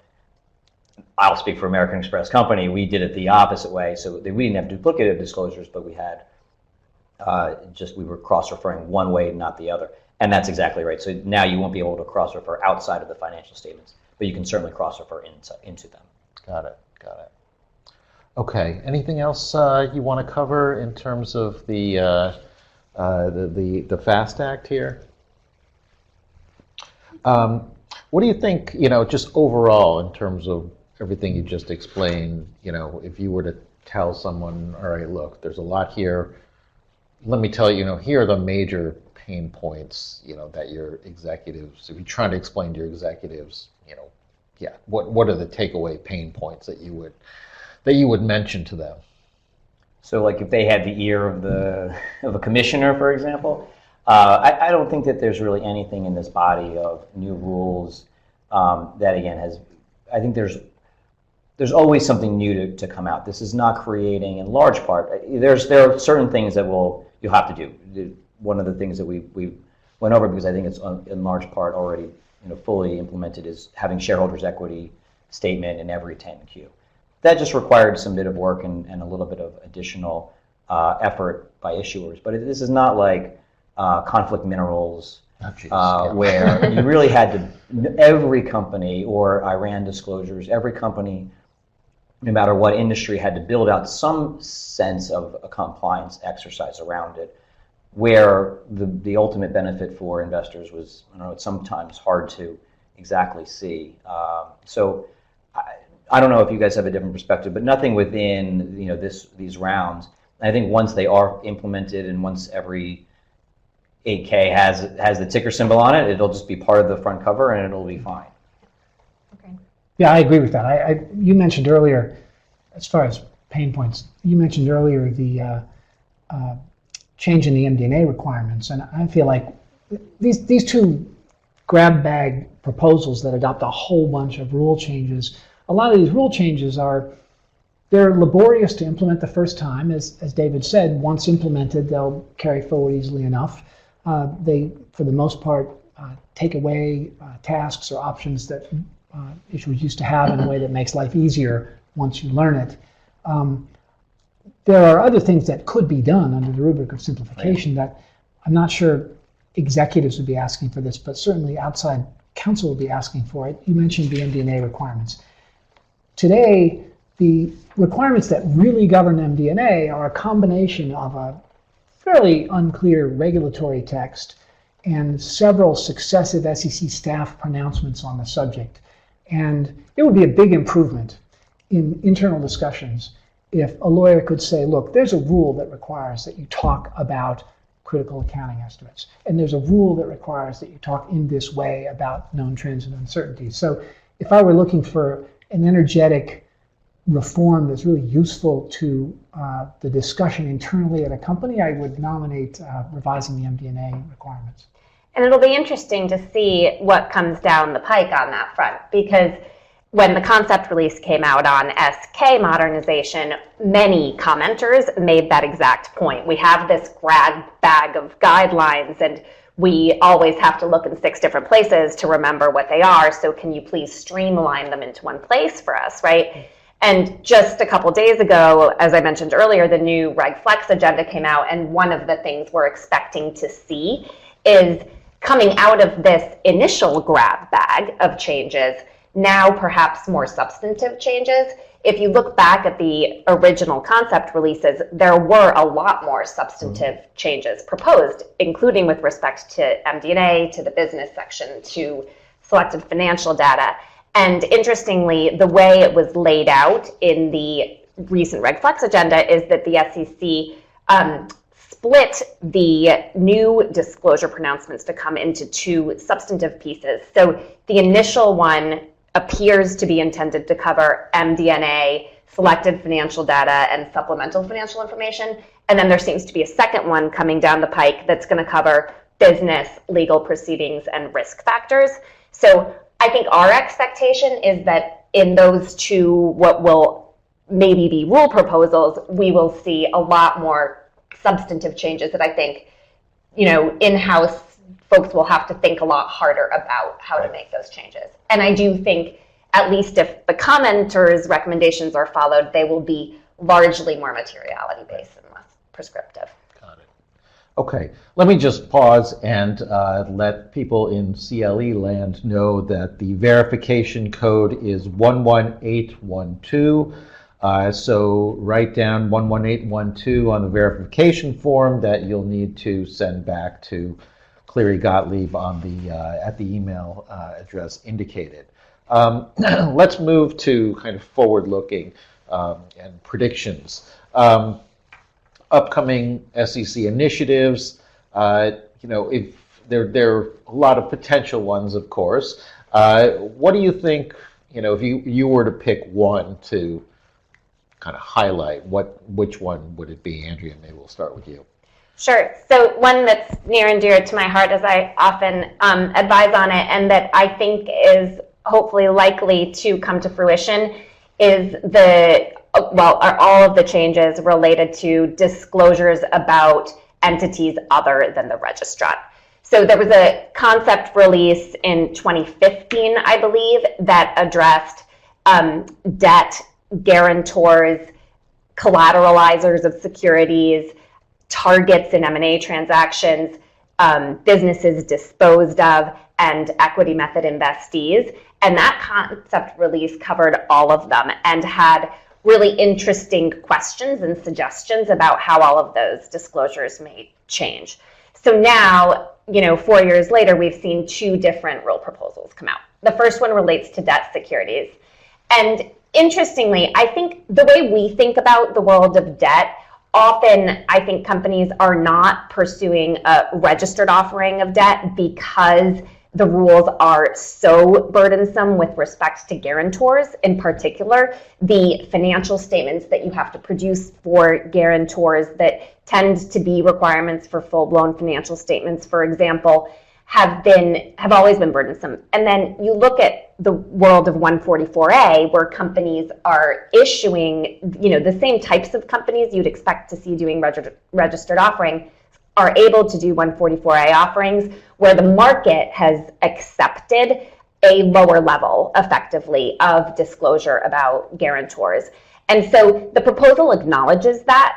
Speaker 3: I'll speak for American Express Company. We did it the opposite way, so we didn't have duplicative disclosures, but we had we were cross-referring one way, not the other. And that's exactly right. So now you won't be able to cross-refer outside of the financial statements, but you can certainly cross-refer into them.
Speaker 1: Got it. Okay. Anything else you want to cover in terms of the FAST Act here? What do you think, just overall in terms of everything you just explained, if you were to tell someone, all right, look, there's a lot here. Let me tell you, here are the major pain points, that your executives, if you're trying to explain to your executives, what are the takeaway pain points that you would mention to them?
Speaker 3: So like if they had the ear of a commissioner, for example, I don't think that there's really anything in this body of new rules that again I think there's always something new to come out. This is not creating, in large part, there are certain things that you'll have to do. One of the things that we went over, because I think it's in large part already fully implemented, is having shareholders' equity statement in every 10Q. That just required some bit of work and a little bit of additional effort by issuers. But this is not like conflict minerals, where you really had to, every company, or Iran disclosures, every company, no matter what industry, had to build out some sense of a compliance exercise around it, where the ultimate benefit for investors was, it's sometimes hard to exactly see. So I don't know if you guys have a different perspective, but nothing within these rounds. I think once they are implemented and once every 8K has the ticker symbol on it, it'll just be part of the front cover and it'll be fine.
Speaker 4: Okay.
Speaker 2: Yeah, I agree with that. You mentioned earlier, as far as pain points, you mentioned earlier the change in the MDA requirements, and I feel like these two grab bag proposals that adopt a whole bunch of rule changes a lot of these rule changes they're laborious to implement the first time. As David said, once implemented, they'll carry forward easily enough. They, for the most part, take away tasks or options that issuers used to have in a way that makes life easier once you learn it. There are other things that could be done under the rubric of simplification that I'm not sure executives would be asking for this, but certainly outside counsel would be asking for it. You mentioned the MDA requirements. Today, the requirements that really govern MD&A are a combination of a fairly unclear regulatory text and several successive SEC staff pronouncements on the subject. And it would be a big improvement in internal discussions if a lawyer could say, look, there's a rule that requires that you talk about critical accounting estimates, and there's a rule that requires that you talk in this way about known trends and uncertainties. So if I were looking for an energetic reform that's really useful to the discussion internally at a company, I would nominate revising the MD&A requirements.
Speaker 4: And it'll be interesting to see what comes down the pike on that front, because when the concept release came out on SK modernization, many commenters made that exact point. We have this grab bag of guidelines, and we always have to look in 6 different places to remember what they are, so can you please streamline them into one place for us, right? And just a couple days ago, as I mentioned earlier, the new Reg Flex agenda came out, and one of the things we're expecting to see is coming out of this initial grab bag of changes, now perhaps more substantive changes. If you look back at the original concept releases, there were a lot more substantive changes proposed, including with respect to MD&A, to the business section, to selected financial data. And interestingly, the way it was laid out in the recent Reg Flex agenda is that the SEC split the new disclosure pronouncements to come into 2 substantive pieces. So the initial one appears to be intended to cover MD&A, selected financial data, and supplemental financial information. And then there seems to be a second one coming down the pike that's going to cover business, legal proceedings, and risk factors. So I think our expectation is that in those 2, what will maybe be rule proposals, we will see a lot more substantive changes that I think, in-house folks will have to think a lot harder about how to make those changes. And I do think, at least if the commenters' recommendations are followed, they will be largely more materiality-based and less prescriptive.
Speaker 1: Got it. Okay, let me just pause and let people in CLE land know that the verification code is 11812. So write down 11812 on the verification form that you'll need to send back to Cleary Gottlieb on the at the email address indicated. Let's move to kind of forward-looking and predictions. Upcoming SEC initiatives. If there are a lot of potential ones, of course. What do you think? If you were to pick one to kind of highlight, which one would it be? Andrea, maybe we'll start with you.
Speaker 4: Sure. So one that's near and dear to my heart, as I often advise on it, and that I think is hopefully likely to come to fruition, is are all of the changes related to disclosures about entities other than the registrar. So there was a concept release in 2015, I believe, that addressed debt, guarantors, collateralizers of securities, targets in M&A transactions, businesses disposed of, and equity method investees. And that concept release covered all of them and had really interesting questions and suggestions about how all of those disclosures may change. So now, 4 years later, we've seen 2 different rule proposals come out. The first one relates to debt securities. And interestingly, I think the way we think about the world of debt, often I think companies are not pursuing a registered offering of debt because the rules are so burdensome with respect to guarantors. In particular, the financial statements that you have to produce for guarantors that tend to be requirements for full-blown financial statements, for example, have always been burdensome. And then you look at the world of 144A, where companies are issuing, the same types of companies you'd expect to see doing registered offering, are able to do 144A offerings, where the market has accepted a lower level, effectively, of disclosure about guarantors. And so the proposal acknowledges that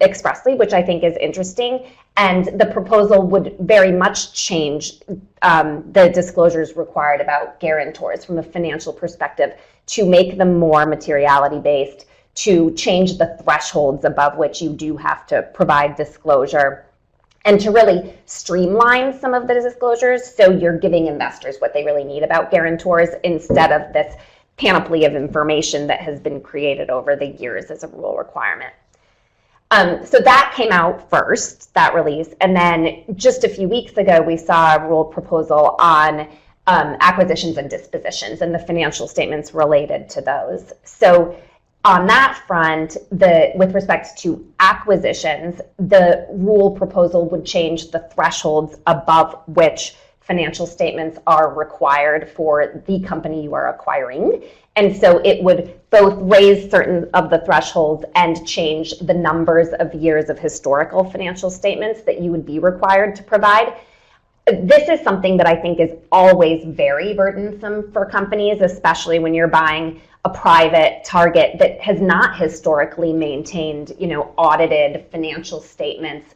Speaker 4: expressly, which I think is interesting, and the proposal would very much change the disclosures required about guarantors from a financial perspective, to make them more materiality-based, to change the thresholds above which you do have to provide disclosure, and to really streamline some of the disclosures so you're giving investors what they really need about guarantors, instead of this panoply of information that has been created over the years as a rule requirement. So that came out first, that release, and then just a few weeks ago we saw a rule proposal on acquisitions and dispositions and the financial statements related to those. So on that front, with respect to acquisitions, the rule proposal would change the thresholds above which financial statements are required for the company you are acquiring. And so it would both raise certain of the thresholds and change the numbers of years of historical financial statements that you would be required to provide. This is something that I think is always very burdensome for companies, especially when you're buying a private target that has not historically maintained, audited financial statements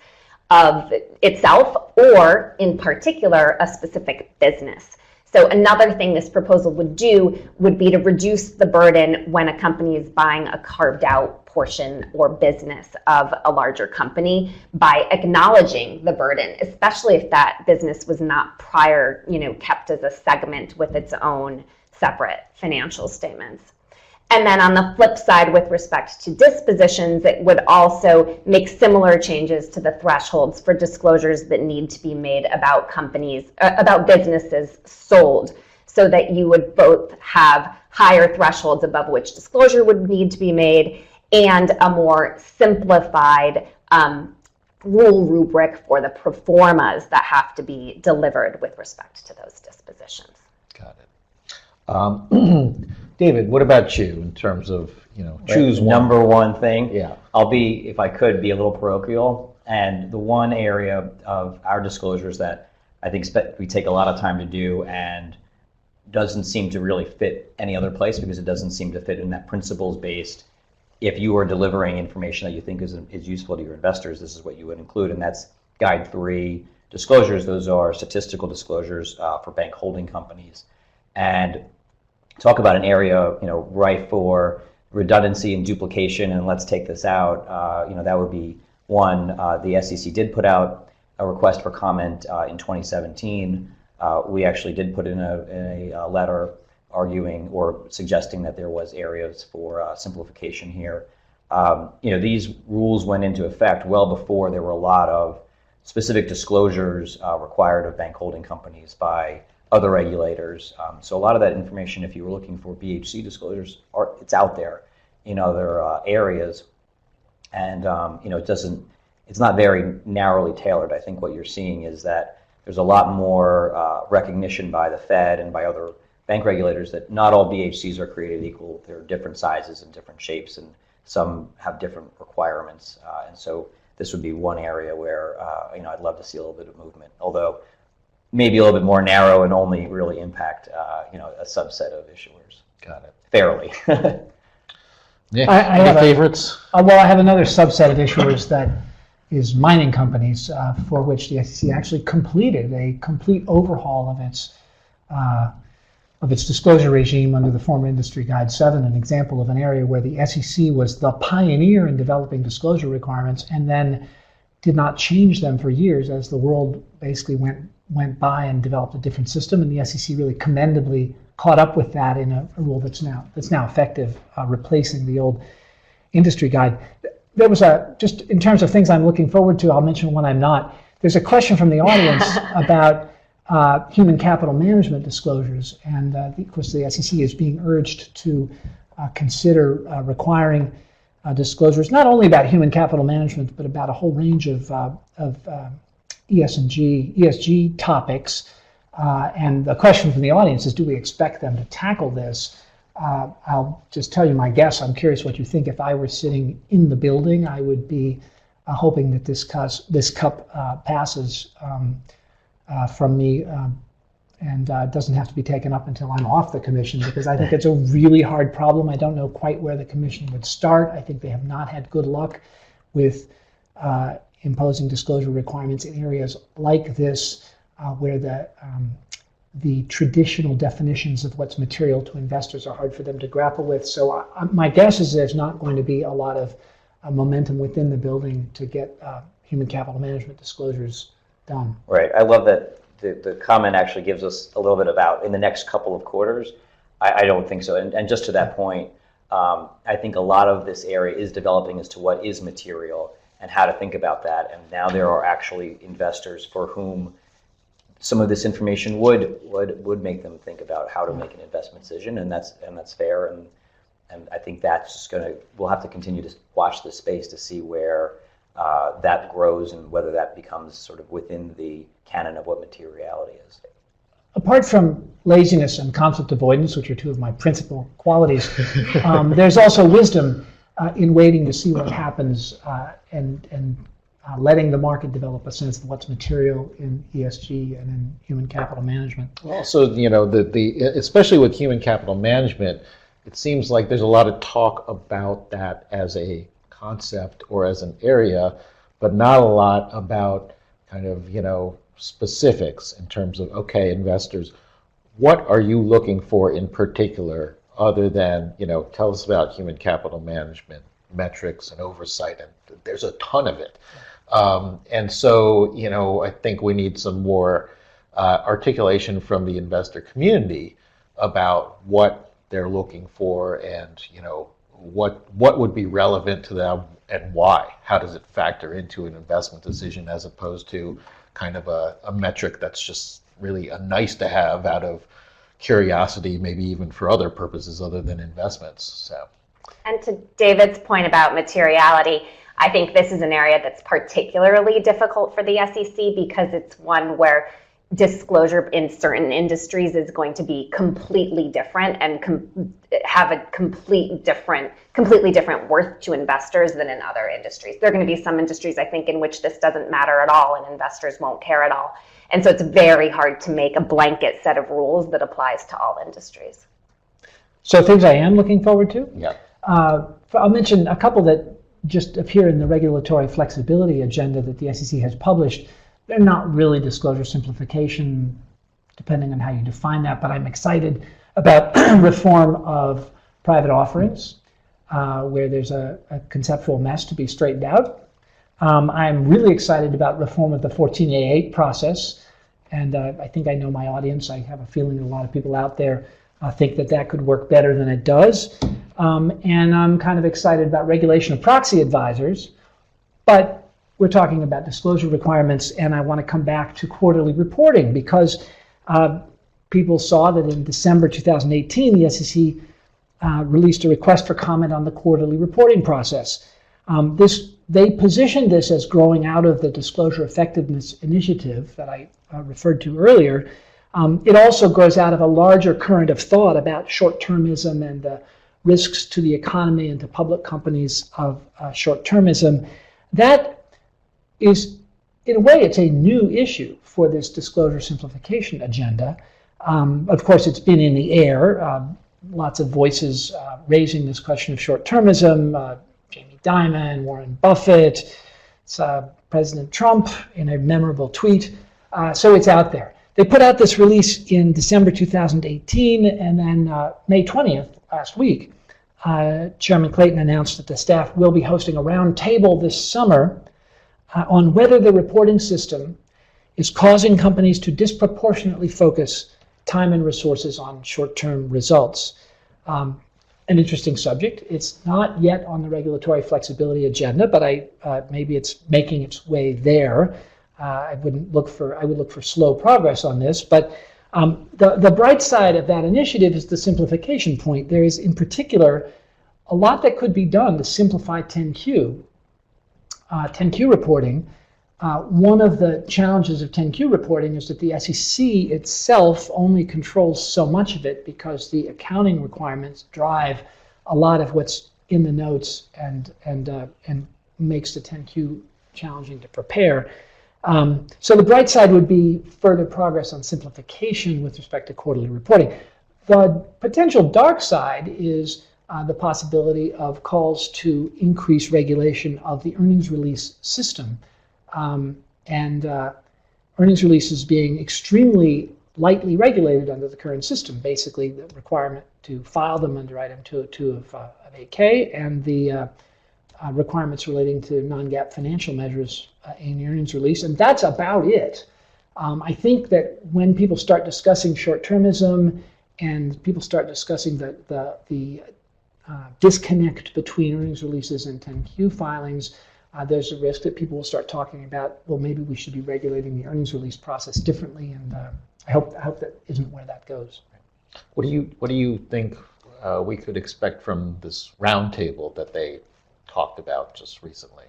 Speaker 4: of itself, or in particular, a specific business. So another thing this proposal would do would be to reduce the burden when a company is buying a carved out portion or business of a larger company, by acknowledging the burden, especially if that business was not prior, kept as a segment with its own separate financial statements. And then on the flip side, with respect to dispositions, it would also make similar changes to the thresholds for disclosures that need to be made about about businesses sold, so that you would both have higher thresholds above which disclosure would need to be made, and a more simplified rule rubric for the pro formas that have to be delivered with respect to those dispositions.
Speaker 1: Got it. David, what about you in terms of, choose one?
Speaker 3: Number one thing?
Speaker 1: Yeah.
Speaker 3: I'll be, if I could, be a little parochial. And the one area of our disclosures that I think we take a lot of time to do and doesn't seem to really fit any other place, because it doesn't seem to fit in that principles-based, if you are delivering information that you think is useful to your investors, this is what you would include, and that's Guide 3 disclosures. Those are statistical disclosures for bank holding companies. And talk about an area, rife for redundancy and duplication, and let's take this out. That would be one. The SEC did put out a request for comment in 2017. We actually did put in a letter arguing or suggesting that there was areas for simplification here. These rules went into effect well before there were a lot of specific disclosures required of bank holding companies by other regulators. So a lot of that information, if you were looking for BHC disclosures, it's out there in other areas, and it's not very narrowly tailored. I think what you're seeing is that there's a lot more recognition by the Fed and by other bank regulators that not all BHCs are created equal. There are different sizes and different shapes, and some have different requirements. And so this would be one area where I'd love to see a little bit of movement, although maybe a little bit more narrow and only really impact a subset of issuers.
Speaker 1: Got it.
Speaker 3: Fairly.
Speaker 1: Nick,
Speaker 2: I
Speaker 1: any
Speaker 2: have
Speaker 1: favorites?
Speaker 2: Well, I have another subset of issuers that is mining companies, for which the SEC actually completed a complete overhaul of its disclosure regime under the former Industry Guide 7, an example of an area where the SEC was the pioneer in developing disclosure requirements and then did not change them for years as the world basically went by and developed a different system, and the SEC really commendably caught up with that in a rule that's now effective, replacing the old Industry Guide. There was just in terms of things I'm looking forward to, I'll mention one I'm not. There's a question from the audience about human capital management disclosures, and of course the SEC is being urged to consider requiring disclosures not only about human capital management, but about a whole range of ESG topics, And the question from the audience is, do we expect them to tackle this? I'll just tell you my guess. I'm curious what you think. If I were sitting in the building, I would be hoping that this cup passes from me and doesn't have to be taken up until I'm off the commission, because I think it's a really hard problem. I don't know quite where the commission would start. I think they have not had good luck with imposing disclosure requirements in areas like this, where the traditional definitions of what's material to investors are hard for them to grapple with. So my guess is there's not going to be a lot of momentum within the building to get human capital management disclosures done.
Speaker 3: Right. I love that the comment actually gives us a little bit about in the next couple of quarters. I don't think so. And just to that point, I think a lot of this area is developing as to what is material and how to think about that. And now there are actually investors for whom some of this information would make them think about how to make an investment decision, and that's fair. And I think that's just we'll have to continue to watch this space to see where that grows and whether that becomes sort of within the canon of what materiality is.
Speaker 2: Apart from laziness and conflict avoidance, which are two of my principal qualities, there's also wisdom in waiting to see what happens and letting the market develop a sense of what's material in ESG and in human capital management.
Speaker 1: Also, especially with human capital management, it seems like there's a lot of talk about that as a concept or as an area, but not a lot about kind of, specifics in terms of, okay, investors, what are you looking for in particular other than, tell us about human capital management, metrics and oversight, and there's a ton of it. And so, I think we need some more articulation from the investor community about what they're looking for and, what would be relevant to them and why. How does it factor into an investment decision as opposed to kind of a metric that's just really a nice to have out of curiosity, maybe even for other purposes other than investments. So.
Speaker 4: And to David's point about materiality, I think this is an area that's particularly difficult for the SEC because it's one where disclosure in certain industries is going to be completely different and have a completely different worth to investors than in other industries. There are going to be some industries, I think, in which this doesn't matter at all and investors won't care at all. And so it's very hard to make a blanket set of rules that applies to all industries.
Speaker 2: So things I am looking forward to?
Speaker 1: Yeah.
Speaker 2: I'll mention a couple that just appear in the regulatory flexibility agenda that the SEC has published. They're not really disclosure simplification, depending on how you define that, but I'm excited about reform of private offerings, where there's a conceptual mess to be straightened out. I'm really excited about reform of the 14A8 process, and I think I know my audience. I have a feeling that a lot of people out there think that could work better than it does. And I'm kind of excited about regulation of proxy advisors, but we're talking about disclosure requirements, and I want to come back to quarterly reporting because people saw that in December 2018, the SEC released a request for comment on the quarterly reporting process. They positioned this as growing out of the Disclosure Effectiveness Initiative that I referred to earlier. It also grows out of a larger current of thought about short-termism and the risks to the economy and to public companies of short-termism. That is, in a way, it's a new issue for this disclosure simplification agenda. Of course, it's been in the air. Lots of voices raising this question of short-termism. Jamie Dimon, Warren Buffett, President Trump in a memorable tweet. So it's out there. They put out this release in December 2018, and then May 20th, last week, Chairman Clayton announced that the staff will be hosting a roundtable this summer on whether the reporting system is causing companies to disproportionately focus time and resources on short-term results. An interesting subject. It's not yet on the regulatory flexibility agenda, but maybe it's making its way there. I would look for slow progress on this, but the bright side of that initiative is the simplification point. There is, in particular, a lot that could be done to simplify 10Q reporting one of the challenges of 10Q reporting is that the SEC itself only controls so much of it because the accounting requirements drive a lot of what's in the notes and makes the 10Q challenging to prepare. So the bright side would be further progress on simplification with respect to quarterly reporting. The potential dark side is the possibility of calls to increase regulation of the earnings release system. Earnings releases being extremely lightly regulated under the current system, basically the requirement to file them under Item 202 of 8K and the requirements relating to non-GAAP financial measures in the earnings release, and that's about it. I think that when people start discussing short-termism and people start discussing the disconnect between earnings releases and 10Q filings, there's a risk that people will start talking about, well, maybe we should be regulating the earnings release process differently, and I hope that isn't where that goes.
Speaker 1: What do you think we could expect from this roundtable that they talked about just recently?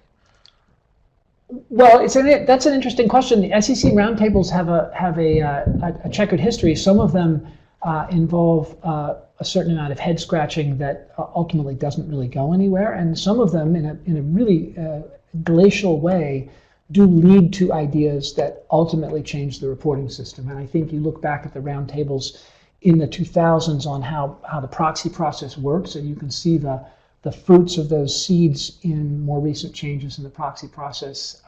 Speaker 2: Well, that's an interesting question. The SEC roundtables have a checkered history. Some of them involve a certain amount of head scratching that ultimately doesn't really go anywhere, and some of them, in a really glacial way, do lead to ideas that ultimately change the reporting system. And I think you look back at the roundtables in the 2000s on how the proxy process works, and you can see the fruits of those seeds in more recent changes in the proxy process.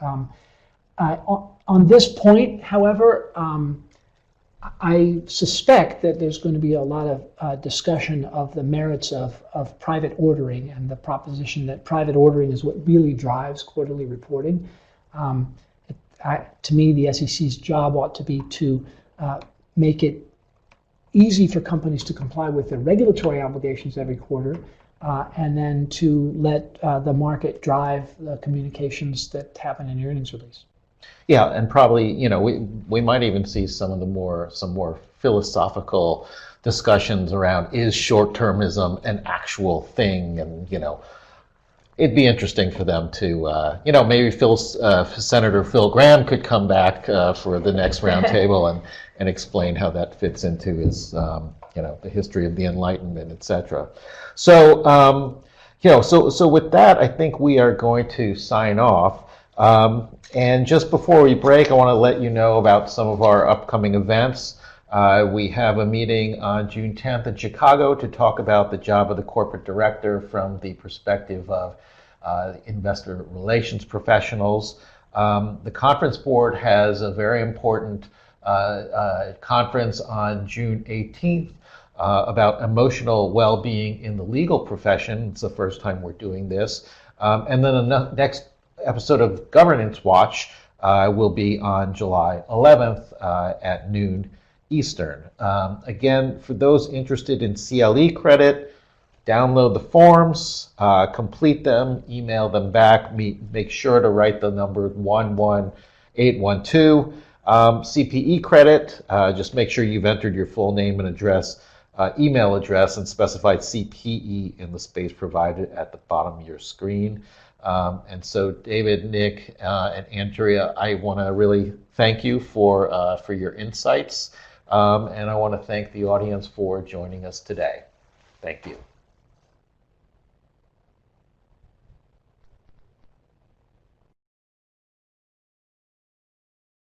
Speaker 2: On this point, however, I suspect that there's going to be a lot of discussion of the merits of private ordering and the proposition that private ordering is what really drives quarterly reporting. To me, the SEC's job ought to be to make it easy for companies to comply with their regulatory obligations every quarter, and then to let the market drive the communications that happen in the earnings release.
Speaker 1: Yeah, and probably, we might even see some more philosophical discussions around, is short-termism an actual thing? And it'd be interesting for them to, maybe Senator Phil Gramm could come back for the next roundtable and explain how that fits into his, the history of the Enlightenment, etc. So, so with that, I think we are going to sign off. And just before we break, I want to let you know about some of our upcoming events. We have a meeting on June 10th in Chicago to talk about the job of the corporate director from the perspective of investor relations professionals. The conference board has a very important conference on June 18th about emotional well-being in the legal profession. It's the first time we're doing this. And then the next episode of Governance Watch will be on July 11th at noon Eastern. Again, for those interested in CLE credit, download the forms, complete them, email them back. Make sure to write the number 11812. CPE credit, just make sure you've entered your full name and address, email address, and specified CPE in the space provided at the bottom of your screen. And so, David, Nick, and Andrea, I want to really thank you for your insights, and I want to thank the audience for joining us today. Thank you.